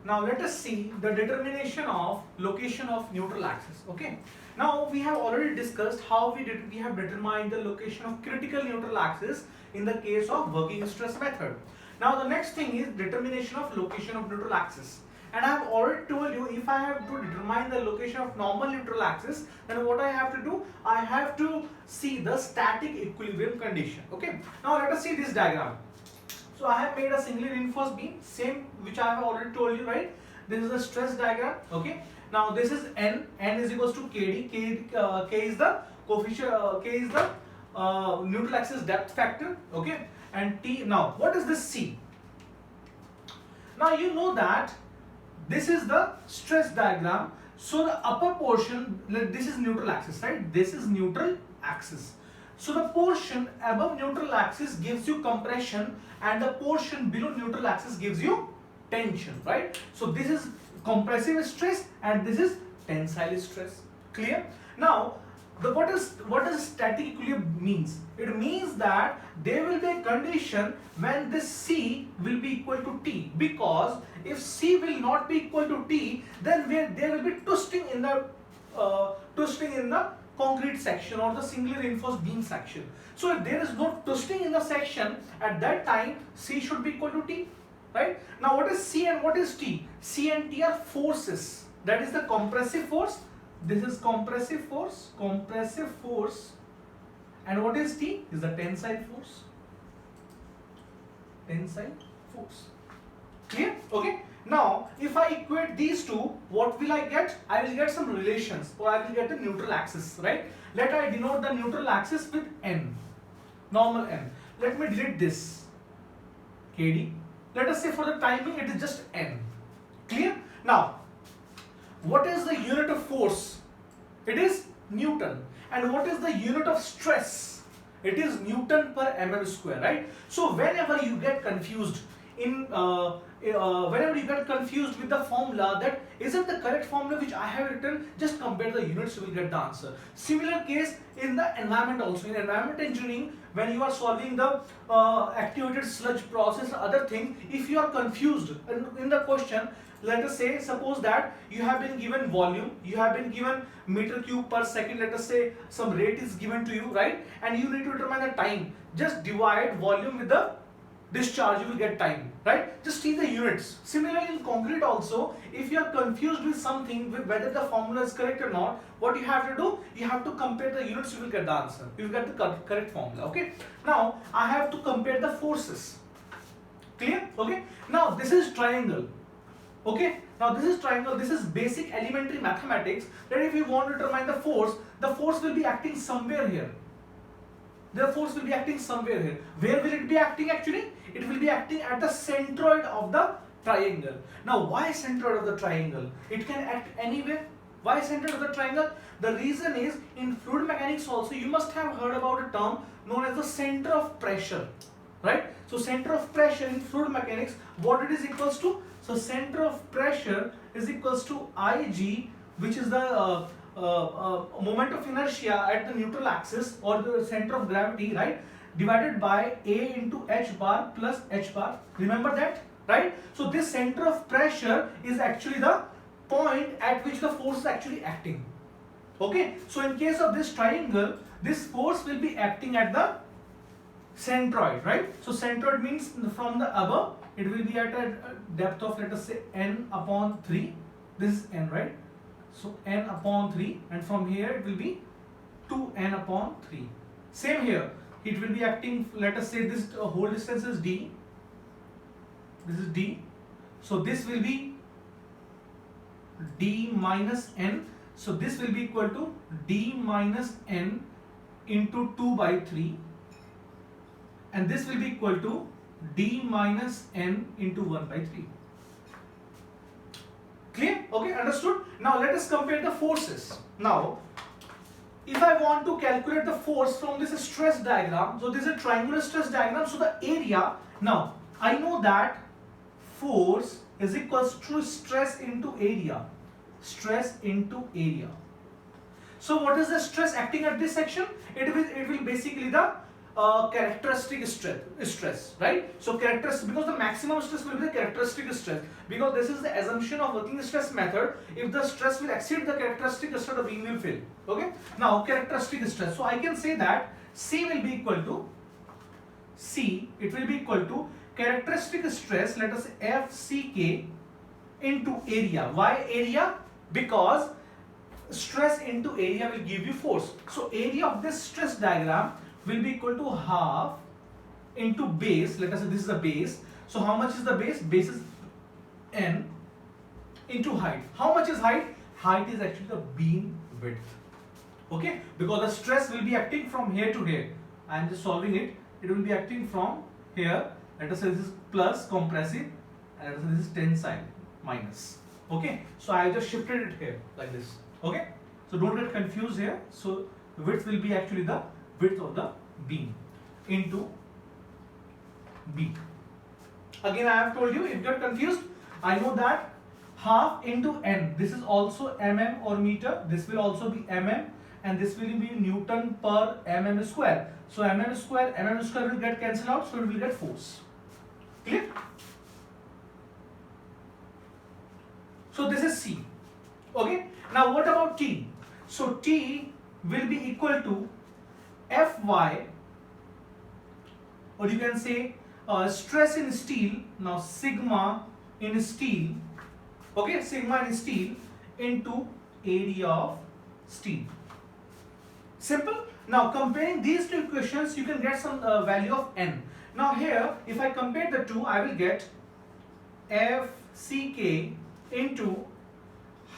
Now let us see the determination of location of neutral axis. Okay. Now we have already discussed how we have determined the location of critical neutral axis in the case of working stress method. Now the next thing is determination of location of neutral axis. And I have already told you, if I have to determine the location of normal neutral axis, then what I have to do? I have to see the static equilibrium condition. Okay. Now let us see this diagram. So I have made a singly reinforced beam, same which I have already told you, right? This is a stress diagram. Okay. Now this is N. N is equals to KD. K is the coefficient. K is the neutral axis depth factor. Okay. And T. Now what is this C? Now you know that this is the stress diagram. So the upper portion, this is neutral axis, right? This is neutral axis. So the portion above neutral axis gives you compression and the portion below neutral axis gives you tension, right? So this is compressive stress and this is tensile stress. Clear? Now, what does static equilibrium means? It means that there will be a condition when this C will be equal to T, because if C will not be equal to T, then there will be twisting in the concrete section or the singly reinforced beam section. So if there is no twisting in the section, at that time C should be equal to T, right? Now what is C and what is T? C and T are forces. That is the compressive force. This is compressive force, and what is T? Is the tensile force. Tensile force. Clear? Okay. Now, if I equate these two, what will I get? I will get some relations, or I will get the neutral axis, right? Let I denote the neutral axis with N, normal N. Let me delete this KD. Let us say for the time being it is just N. Clear? Now, what is the unit of force? It is Newton. And what is the unit of stress? It is Newton per mm square, right? So whenever you get confused whenever you get confused with the formula that isn't the correct formula which I have written, just compare the units, you will get the answer. Similar case in the environment also. In environment engineering, when you are solving the activated sludge process, other thing, if you are confused in the question, let us say, suppose that you have been given volume, you have been given meter cube per second, let us say some rate is given to you, right? And you need to determine the time. Just divide volume with the discharge, you will get time, right? Just see the units. Similarly in concrete also, if you are confused with something, with whether the formula is correct or not, what you have to do? You have to compare the units, you will get the answer. You will get the correct formula, okay? Now, I have to compare the forces. Clear? Okay? Now, this is triangle. Okay, now this is triangle, this is basic elementary mathematics, that if you want to determine the force will be acting somewhere here. The force will be acting somewhere here. Where will it be acting actually? It will be acting at the centroid of the triangle. Now why centroid of the triangle? It can act anywhere. Why centroid of the triangle? The reason is, in fluid mechanics also you must have heard about a term known as the center of pressure, right? So center of pressure in fluid mechanics, what it is equals to? So center of pressure is equals to Ig, which is the moment of inertia at the neutral axis or the center of gravity, right? Divided by A into H bar plus H bar. Remember that, right? So this center of pressure is actually the point at which the force is actually acting. Okay. So in case of this triangle, this force will be acting at the centroid, right? So centroid means from the above, it will be at a depth of, let us say, n upon 3. This is n, right? So n upon 3, and from here it will be 2n upon 3. Same here, it will be acting, let us say this whole distance is d. This is d. So this will be d minus n. So this will be equal to d minus n into 2 by 3. And this will be equal to d minus n into 1 by 3. Clear? Okay, understood? Now let us compare the forces. Now, if I want to calculate the force from this stress diagram, so this is a triangular stress diagram, so the area, now I know that force is equals to stress into area. Stress into area. So what is the stress acting at this section? It will basically the characteristic stress, right? So characteristic, because the maximum stress will be the characteristic stress, because this is the assumption of working stress method. If the stress will exceed the characteristic stress, the beam will fail. Okay. Now characteristic stress. So I can say that C will be equal to characteristic stress. Let us say FCK into area. Why area? Because stress into area will give you force. So area of this stress diagram will be equal to half into base. Let us say this is the base. So how much is the base? Base is n into height. How much is height? Height is actually the beam width. Okay, because the stress will be acting from here to here. I am just solving it. It will be acting from here. Let us say this is plus compressive, and let us say this is tensile minus. Okay, so I just shifted it here like this. Okay, so don't get confused here. So width will be actually the width of the beam into B. Again, I have told you, if you get confused, I know that half into n. This is also mm or meter. This will also be mm, and this will be Newton per mm square. So mm square will get cancelled out, so it will get force. Clear? So this is C. Okay. Now what about T? So T will be equal to Fy, or you can say stress in steel. Now sigma in steel. Okay, sigma in steel into area of steel. Simple. Now comparing these two equations, you can get some value of n. Now here, if I compare the two, I will get Fck into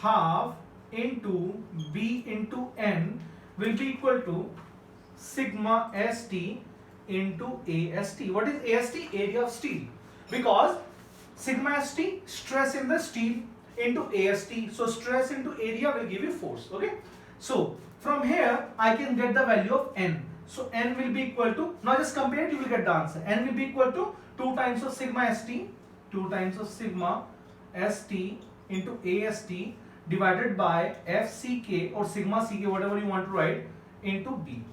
half into B into n will be equal to sigma St into AST. What is AST? Area of steel. Because sigma St, stress in the steel, into AST. So stress into area will give you force. Okay. So from here I can get the value of n. So n will be equal to, now just compare it, you will get the answer. N will be equal to 2 times of sigma St, 2 times of sigma St into AST divided by Fck or sigma Ck, whatever you want to write, into B.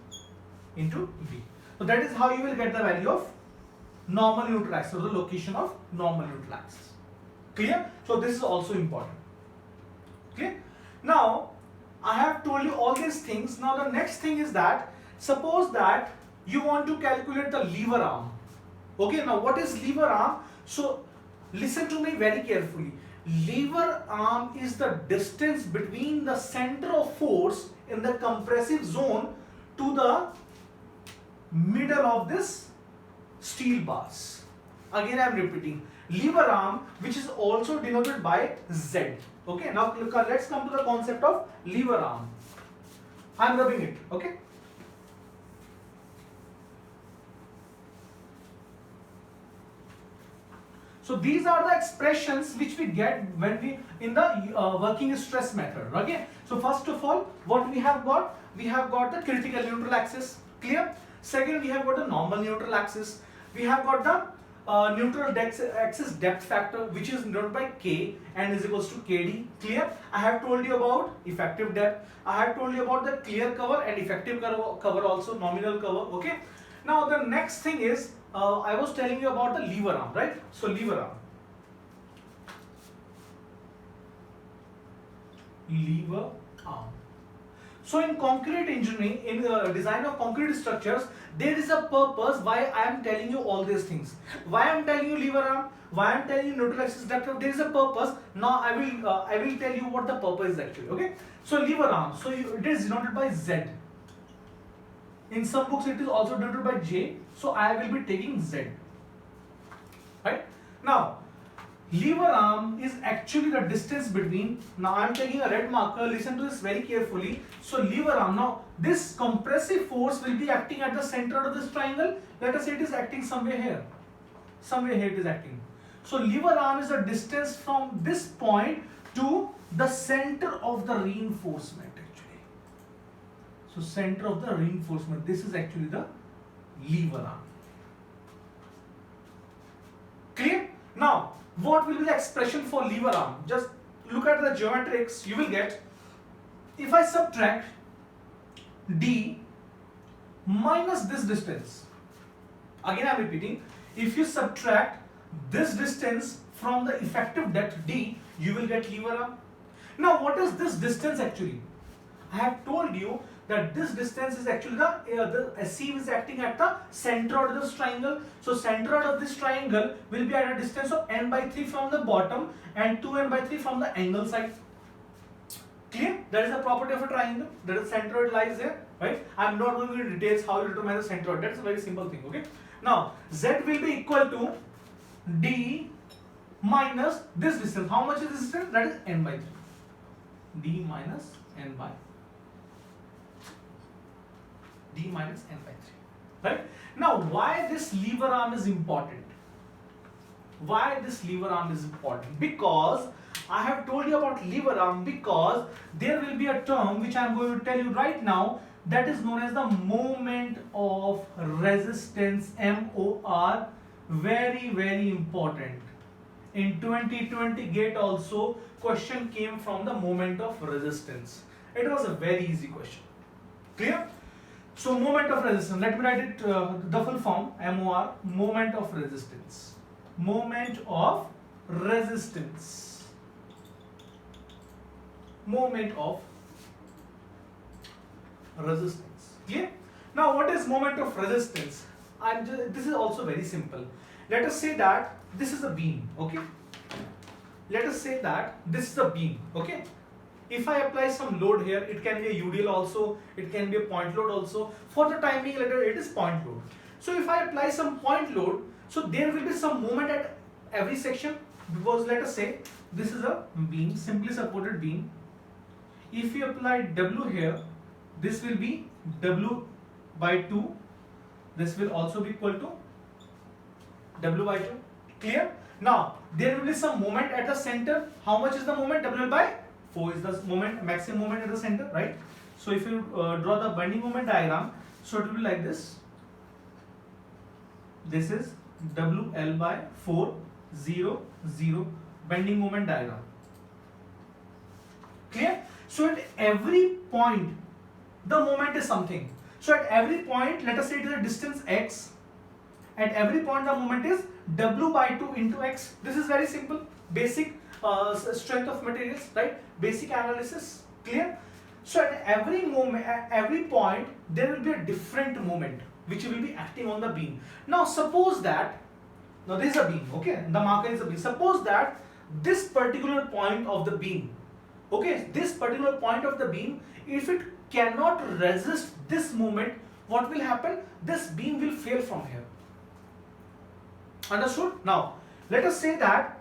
So that is how you will get the value of normal neutral axis, or the location of normal neutral axis. Clear? So this is also important. Clear? Now I have told you all these things. Now the next thing is that, suppose that you want to calculate the lever arm. Okay, now what is lever arm? So listen to me very carefully. Lever arm is the distance between the center of force in the compressive zone to the middle of this steel bars. Again I am repeating, lever arm, which is also denoted by Z. Okay, now let's come to the concept of lever arm. I am rubbing it. Okay. So these are the expressions which we get when we in the working stress method. Okay. So first of all, what we have got? We have got the critical neutral axis. Clear? Second, we have got the normal neutral axis. We have got the neutral axis depth factor, which is denoted by K and is equals to Kd. Clear? I have told you about effective depth. I have told you about the clear cover and effective cover also, nominal cover. Okay. Now the next thing is, I was telling you about the lever arm, right? So lever arm. Lever arm. So in concrete engineering, in the design of concrete structures, there is a purpose why I am telling you all these things. Why I am telling you lever arm, why I am telling you neutral axis depth, there is a purpose. Now I will tell you what the purpose is actually. Okay. So lever arm, so it is denoted by Z. In some books it is also denoted by J. So I will be taking Z. Right. Now lever arm is actually the distance between, now I am taking a red marker, listen to this very carefully. So lever arm, now this compressive force will be acting at the center of this triangle. Let us say it is acting somewhere here. Somewhere here it is acting. So lever arm is the distance from this point to the center of the reinforcement actually. So center of the reinforcement, this is actually the lever arm. Clear? Now what will be the expression for lever arm? Just look at the geometrics. You will get, if I subtract d minus this distance, Again I am repeating, if you subtract this distance from the effective depth d, you will get lever arm. Now what is this distance actually? I have told you that this distance is actually the seam is acting at the centroid of this triangle. So centroid of this triangle will be at a distance of n/3 from the bottom and 2n/3 from the angle side. Clear? That is the property of a triangle. That is centroid lies there, right? I am not going into details how you determine the centroid. That's a very simple thing. Okay. Now z will be equal to d minus this distance. How much is this distance? That is n/3. d minus n/3. Right? Now why this lever arm is important? Why this lever arm is important? Because I have told you about lever arm because there will be a term which I am going to tell you right now, that is known as the moment of resistance, MOR. Very, very important. In 2020 GATE also question came from the moment of resistance. It was a very easy question. Clear? So moment of resistance, let me write it the full form, MOR, moment of resistance. Moment of resistance. Moment of resistance. Clear? Now what is moment of resistance? This is also very simple. Let us say that this is a beam, okay? Let us say that this is a beam, okay? If I apply some load here, it can be a UDL also, it can be a point load also. For the time being, it is point load. So if I apply some point load, so there will be some moment at every section, because let us say this is a beam, simply supported beam. If you apply W here, this will be W/2. This will also be equal to W/2. Clear? Now there will be some moment at the center. How much is the moment? W/4 is the moment, maximum moment at the center, right? So if you draw the bending moment diagram, so it will be like this. This is WL/4, 0, 0 bending moment diagram. Clear? So at every point the moment is something. So at every point, let us say it is a distance x. At every point the moment is W/2 into x. This is very simple, basic strength of materials, right? Basic analysis. Clear? So at every moment, at every point, there will be a different moment which will be acting on the beam. Now suppose that, now this is a beam, okay? The marker is a beam. Suppose that this particular point of the beam, okay, this particular point of the beam, if it cannot resist this moment, what will happen? This beam will fail from here. Understood? Now let us say that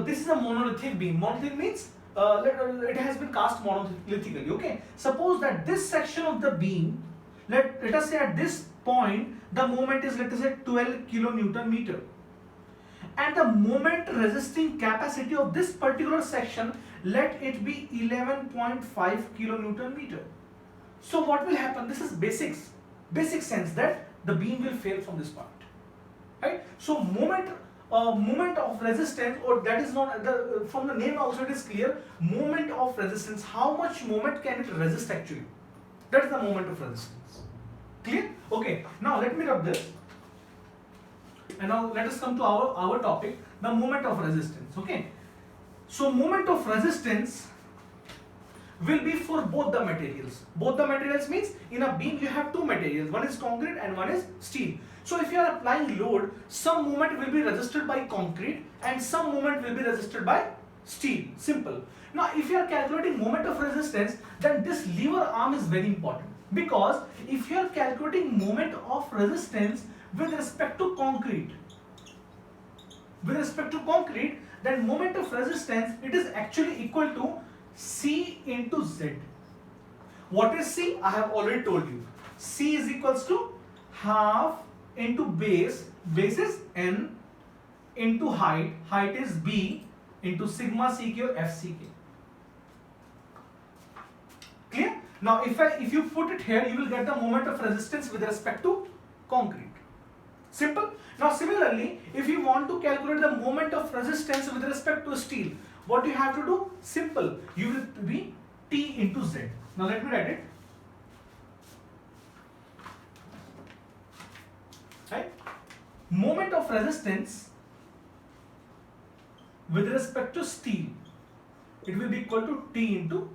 this is a monolithic beam. Monolithic means it has been cast monolithically. Okay. Suppose that this section of the beam, let us say at this point the moment is, let us say, 12 kilonewton meter, and the moment resisting capacity of this particular section, let it be 11.5 kilonewton meter. So what will happen? This is basic sense that the beam will fail from this point. Right? So moment of resistance, or that is not from the name also it is clear, moment of resistance. How much moment can it resist actually? That is the moment of resistance. Clear? Okay. Now let me rub this. And now let us come to our topic, the moment of resistance. Okay. So moment of resistance will be for both the materials. Both the materials means in a beam you have two materials. One is concrete and one is steel. So if you are applying load, some moment will be resisted by concrete and some moment will be resisted by steel. Simple. Now if you are calculating moment of resistance, then this lever arm is very important, because if you are calculating moment of resistance with respect to concrete, then moment of resistance, it is actually equal to C into Z. What is C? I have already told you. C is equals to half into base is N, into height is B, into sigma Ck or Fck. Clear? Now if you put it here, you will get the moment of resistance with respect to concrete. Simple. Now similarly, if you want to calculate the moment of resistance with respect to steel, what do you have to do? Simple. You will be T into Z. Now let me write it. Right? moment of resistance with respect to steel, it will be equal to T into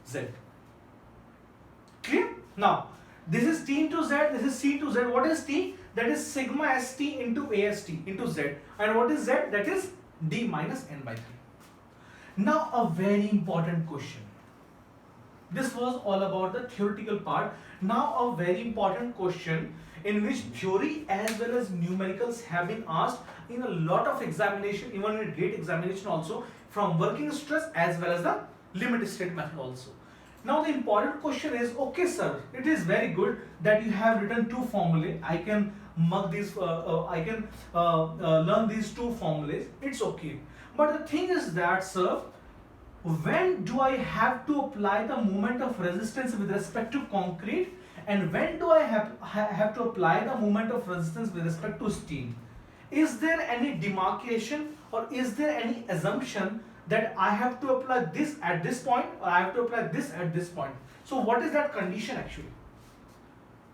Z. Clear? Now, this is T into Z, this is C into Z. What is T? That is sigma ST into AST into Z. And what is Z? That is D minus N by 3. Now, a very important question. This was all about the theoretical part. Now, a very important question in which theory as well as numericals have been asked in a lot of examination, even in GATE examination also, from working stress as well as the limit state method also. Now the important question is, okay sir, it is very good that you have written two formulae. I can mug these, learn these two formulas. It's okay. But the thing is that, sir, when do I have to apply the moment of resistance with respect to concrete, and when do I have to apply the moment of resistance with respect to steel? Is there any demarcation or is there any assumption that I have to apply this at this point or I have to apply this at this point? So what is that condition actually?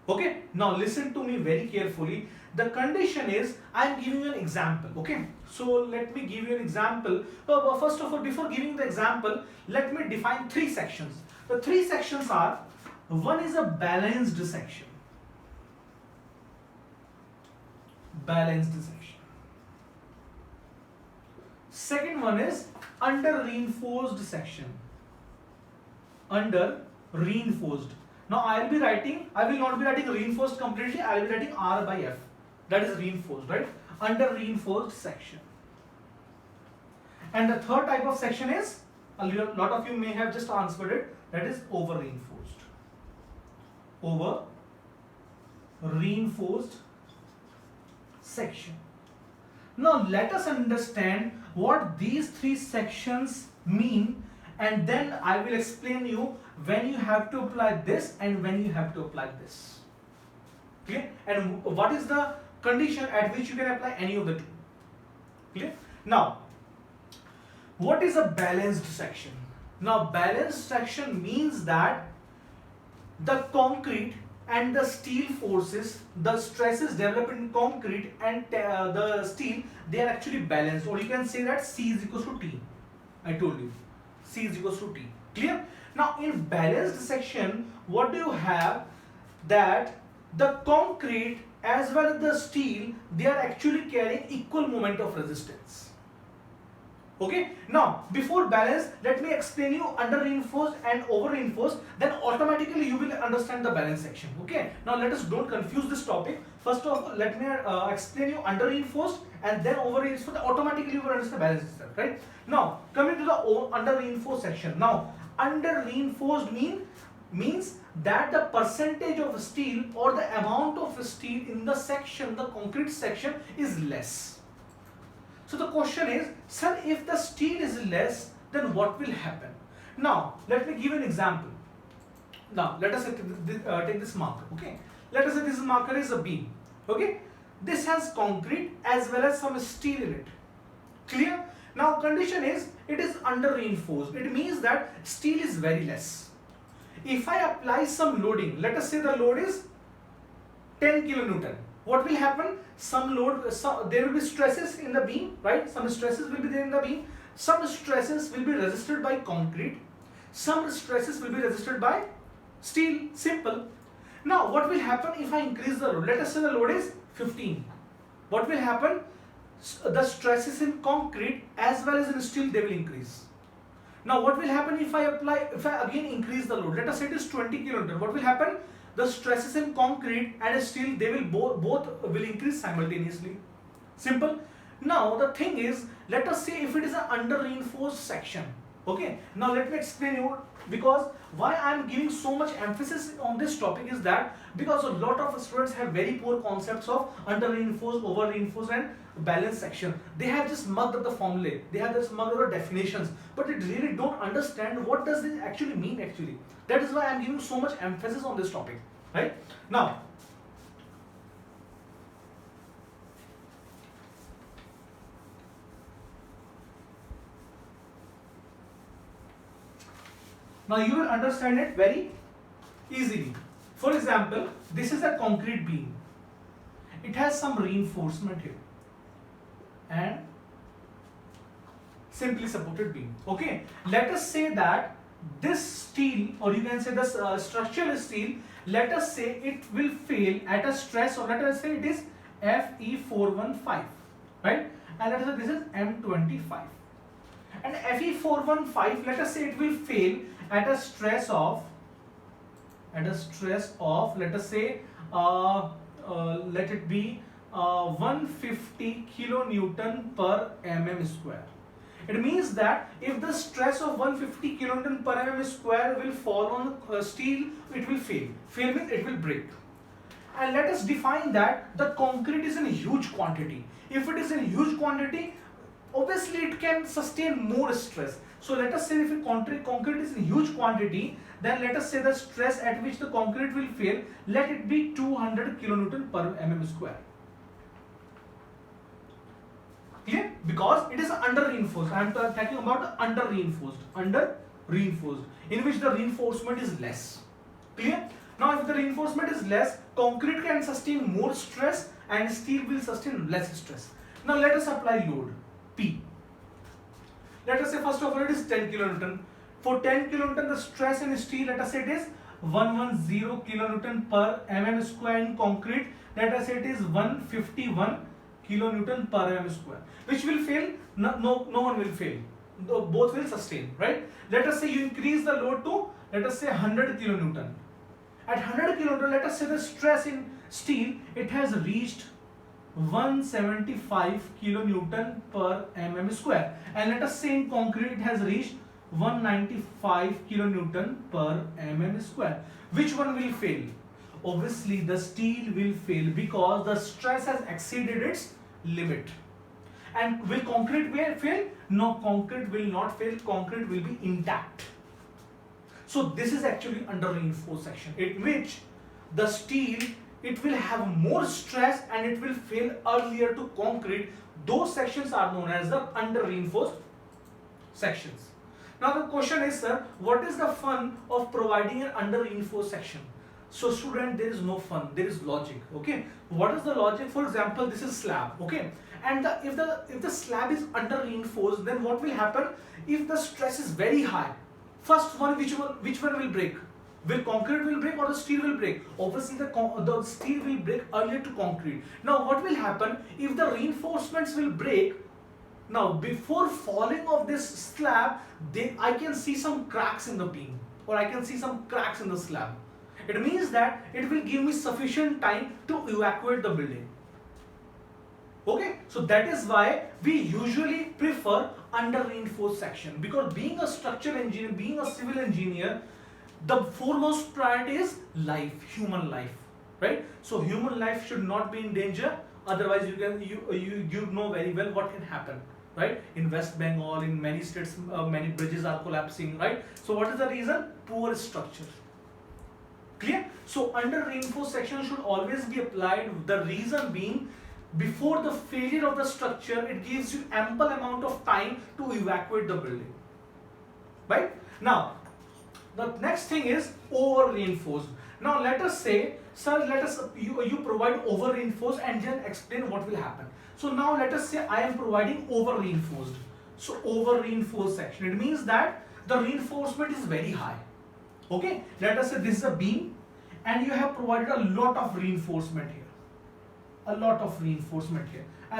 Okay, now listen to me very carefully. The condition is, I am giving you an example. Okay, so let me give you an example. First of all, before giving the example, let me define three sections. The three sections are, one is a balanced section. Balanced section. Second one is under reinforced section. Under reinforced. Now I will not be writing reinforced completely, I will be writing R by F. That is reinforced, right? Under reinforced section. And the third type of section is, a lot of you may have just answered it, that is over reinforced. Over reinforced section. Now let us understand what these three sections mean, and then I will explain you when you have to apply this and when you have to apply this. Okay? And what is the condition at which you can apply any of the two. Clear? Now, what is a balanced section? Now, balanced section means that the concrete and the steel forces, the stresses developed in concrete and the steel, they are actually balanced, or you can say that C is equals to T. I told you, C is equals to T. Clear? Now, in balanced section, what do you have? That the concrete as well as the steel, they are actually carrying equal moment of resistance. Okay, now before balance, let me explain you under reinforced and over reinforced, then automatically you will understand the balance section. Okay, now let us don't confuse this topic. First of all, let me explain you under reinforced and then over reinforced, automatically you will understand the balance itself, right? Now coming to the under reinforced section. Now under reinforced means that the percentage of steel or the amount of steel in the section, the concrete section, is less. So the question is, sir, if the steel is less, then what will happen? Now let me give an example. Now let us take this marker. Okay, let us say this marker is a beam. Okay, this has concrete as well as some steel in it. Clear? Now condition is, it is under reinforced. It means that steel is very less. If I apply some loading, let us say the load is 10 kilonewton. What will happen? Some load, there will be stresses in the beam, right? Some stresses will be there in the beam. Some stresses will be resisted by concrete. Some stresses will be resisted by steel. Simple. Now, what will happen if I increase the load? Let us say the load is 15. What will happen? The stresses in concrete as well as in steel, they will increase. Now, what will happen if I again increase the load? Let us say it is 20 kilonewton. What will happen? The stresses in concrete and steel, they will both will increase simultaneously. Simple. Now the thing is, let us say if it is an under reinforced section. Okay, now let me explain you, because why I am giving so much emphasis on this topic is that because a lot of students have very poor concepts of under reinforced, over reinforced and balanced section. They have just mugged up the formulae, they have just mugged up the definitions, but they really don't understand what does it actually mean actually. That is why I am giving so much emphasis on this topic, right? Now you will understand it very easily. For example, this is a concrete beam. It has some reinforcement here and simply supported beam. Okay, let us say that this steel, or you can say this structural steel, let us say it will fail at a stress, or let us say it is Fe415, right? And let us say this is M25. And Fe415, let us say it will fail at a stress of, let us say let it be 150 kilonewton per mm square. It means that if the stress of 150 kilonewton per mm square will fall on steel, it will fail. Fail means it will break. And let us define that the concrete is in a huge quantity. If it is in huge quantity, obviously it can sustain more stress. So let us say if concrete is in huge quantity, then let us say the stress at which the concrete will fail, let it be 200 kilonewton per mm square. Clear? Because it is under reinforced. I am talking about the under reinforced, in which the reinforcement is less. Clear? Now, if the reinforcement is less, concrete can sustain more stress and steel will sustain less stress. Now, let us apply load P. Let us say first of all it is 10 kilonewton. For 10 kilonewton, the stress in steel, let us say it is 110 kilonewton per mm square. In concrete, let us say it is 151 kilonewton per mm square. Which will fail? No one will fail. Both will sustain, right? Let us say you increase the load to, let us say 100 kilonewton. At 100 kilonewton, let us say the stress in steel, it has reached 175 kilonewton per mm square. And let us say in concrete, it has reached 195 kilonewton per mm square. Which one will fail? Obviously, the steel will fail because the stress has exceeded its limit. And will concrete fail? No, concrete will not fail. Concrete will be intact. So this is actually under reinforced section, in which the steel, it will have more stress and it will fail earlier to concrete. Those sections are known as the under reinforced sections. Now the question is, sir, what is the fun of providing an under reinforced section? So student, there is no fun, there is logic. Okay, what is the logic? For example, this is slab. Okay, and if the slab is under reinforced, then what will happen? If the stress is very high, first one, which one will break? Will concrete will break or the steel will break? Obviously the steel will break earlier to concrete. Now what will happen if the reinforcements will break? Now before falling of this slab, I can see some cracks in the beam, or I can see some cracks in the slab. It means that it will give me sufficient time to evacuate the building. Okay, so that is why we usually prefer under reinforced section, because being a structural engineer, being a civil engineer, the foremost priority is life, human life, right? So human life should not be in danger. Otherwise, you know very well what can happen, right? In West Bengal, in many states, many bridges are collapsing, right? So what is the reason? Poor structure. Clear? So under reinforced section should always be applied. The reason being, before the failure of the structure, it gives you ample amount of time to evacuate the building, right? Now, the next thing is over reinforced. Now let us say, sir, you provide over reinforced and then explain what will happen. So now let us say I am providing over reinforced. So over reinforced section, it means that the reinforcement is very high. Okay, let us say this is a beam and you have provided a lot of reinforcement here. And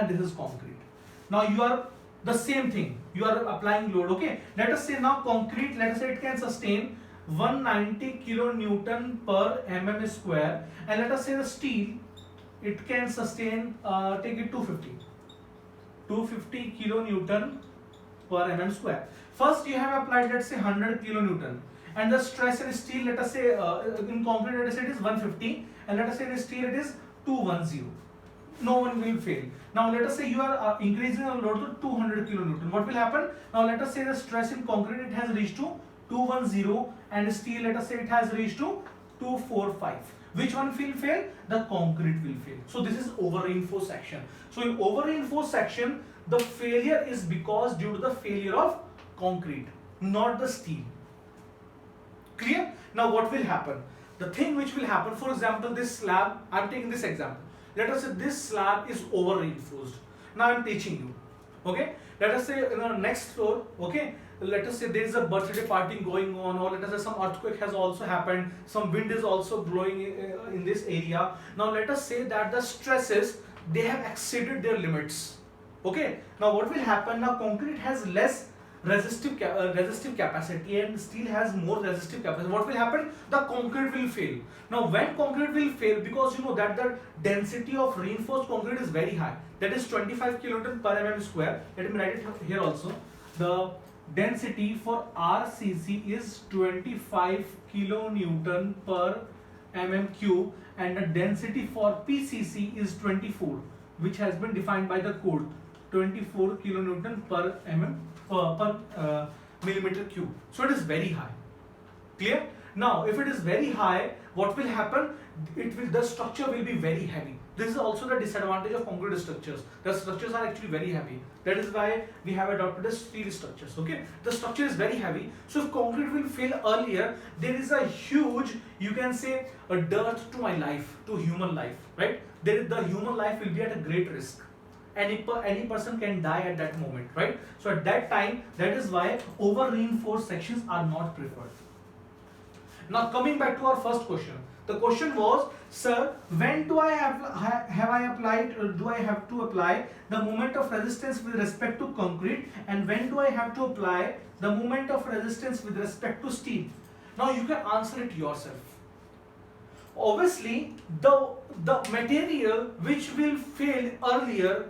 this is concrete. Now you are the same thing, you are applying load. Okay, let us say now concrete, let us say it can sustain 190 kilonewton per mm square, and let us say the steel, it can sustain take it 250 kilonewton per mm square. First you have applied, let's say 100 kilonewton, and the stress in steel, let us say in concrete, let us say it is 150, and let us say in steel it is 210. No one will fail. Now let us say you are increasing the load to 200 kilonewton. What will happen? Now let us say the stress in concrete, it has reached to 210, and steel, let us say it has reached to 245. Which one will fail? The concrete will fail. So this is over reinforced section. So in over reinforced section, the failure is because due to the failure of concrete, not the steel. Clear? Now what will happen? the thing which will happen, for example, this slab, I'm taking this example. Let us say this slab is over reinforced. Now I'm teaching you. Okay, let us say in our next floor, okay, let us say there is a birthday party going on, or let us say some earthquake has also happened, some wind is also blowing in this area. Now let us say that the stresses, they have exceeded their limits. Okay, now what will happen? Now concrete has less resistive capacity and steel has more resistive capacity. What will happen? The concrete will fail. Now when concrete will fail, because you know that the density of reinforced concrete is very high, that is 25 kilonewton per mm square. Let me write it here also. The density for RCC is 25 kilonewton per mm cube, and the density for PCC is 24, which has been defined by the code, 24 kilonewton per millimeter cube. So it is very high. Clear? Now if it is very high, what will happen? The structure will be very heavy. This is also the disadvantage of concrete structures. The structures are actually very heavy. That is why we have adopted the steel structures. Okay, the structure is very heavy. So if concrete will fail earlier, there is a huge, you can say, a dearth to my life, to human life, right? The human life will be at a great risk. Any person can die at that moment, right? So at that time, that is why over reinforced sections are not preferred. Now coming back to our first question, the question was, sir, when do I have to apply the moment of resistance with respect to concrete, and when do I have to apply the moment of resistance with respect to steel? Now you can answer it yourself. Obviously, the material which will fail earlier,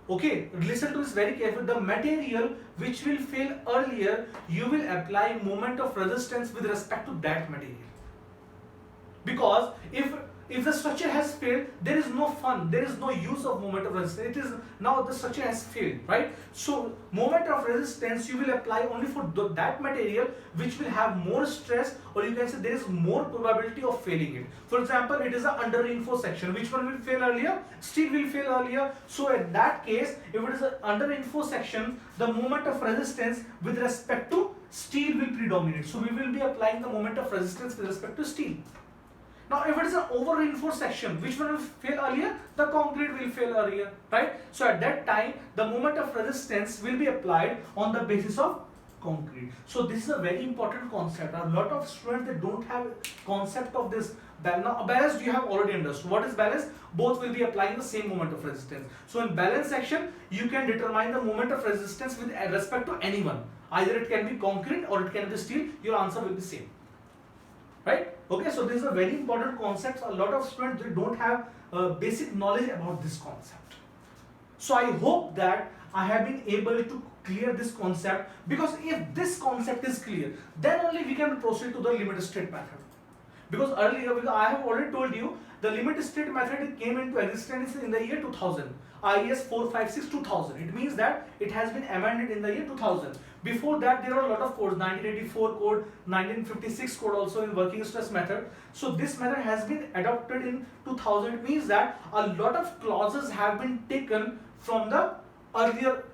okay, listen to this very carefully, the material which will fail earlier, you will apply moment of resistance with respect to that material. Because if the structure has failed, there is no fun, there is no use of moment of resistance. It is now the structure has failed, right? So moment of resistance you will apply only for that material which will have more stress, or you can say there is more probability of failing it. For example, it is an under reinforced section. Which one will fail earlier? Steel will fail earlier. So in that case, if it is an under reinforced section, the moment of resistance with respect to steel will predominate. So we will be applying the moment of resistance with respect to steel. Now if it is an over reinforced section, which one will fail earlier? The concrete will fail earlier, right? So at that time, the moment of resistance will be applied on the basis of concrete. So this is a very important concept. A lot of students, they don't have concept of this. Now balance you have already understood. What is balance? Both will be applying the same moment of resistance. So in balance section, you can determine the moment of resistance with respect to anyone. Either it can be concrete or it can be steel. Your answer will be same. Right? Okay, so this is a very important concept. A lot of students, they don't have basic knowledge about this concept. So I hope that I have been able to clear this concept, because if this concept is clear, then only we can proceed to the limit state method. Because earlier, I have already told you, the limit state method came into existence in the year 2000. IS 456-2000. It means that it has been amended in the year 2000. Before that, there are a lot of codes, 1984 code, 1956 code also in working stress method. So this method has been adopted in 2000. It means that a lot of clauses have been taken from the earlier,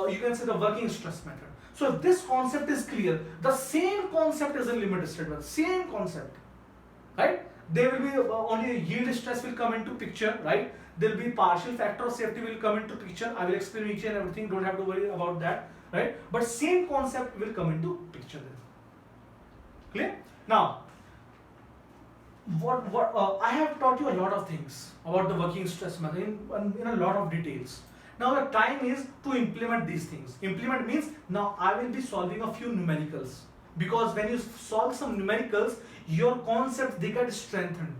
you can say, the working stress method. So if this concept is clear, the same concept is in limit state method, same concept, right? There will be only yield stress will come into picture, right? There will be partial factor of safety will come into picture. I will explain each and everything, don't have to worry about that, right? But same concept will come into picture then. Clear? Now, I have taught you a lot of things about the working stress method in a lot of details. Now the time is to implement these things. Implement means now I will be solving a few numericals, because when you solve some numericals, your concepts, they get strengthened,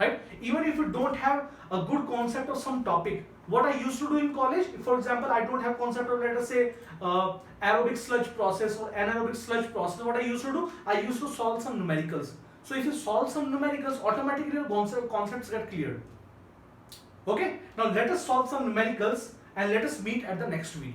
right? Even if you don't have a good concept of some topic, what I used to do in college, for example, I don't have concept of, let us say, aerobic sludge process or anaerobic sludge process. What I used to do, I used to solve some numericals. So if you solve some numericals, automatically your concepts get cleared. Okay, now let us solve some numericals and let us meet at the next video.